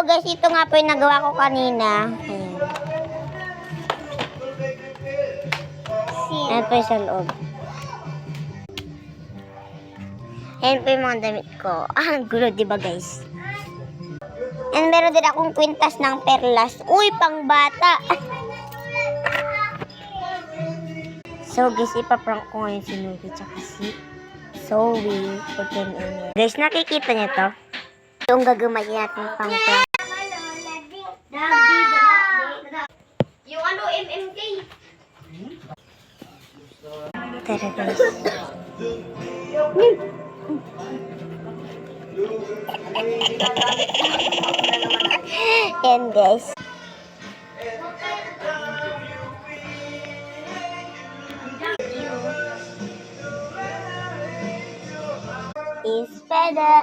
guys, ito nga po yung nagawa ko kanina. Ayan. Ayan po yung sa loob. Ayan po yung mga damit ko. Ang gulo, diba guys? And meron din akong kwintas ng perlas. Uy, pang bata! So guys, ipaprank ko ngayon si Nuki tsaka si Zoe. Guys, nakikita niyo to? Yung gagawin natin pang prank. Yung ano, MMK. Tara guys. Yan guys. Is better.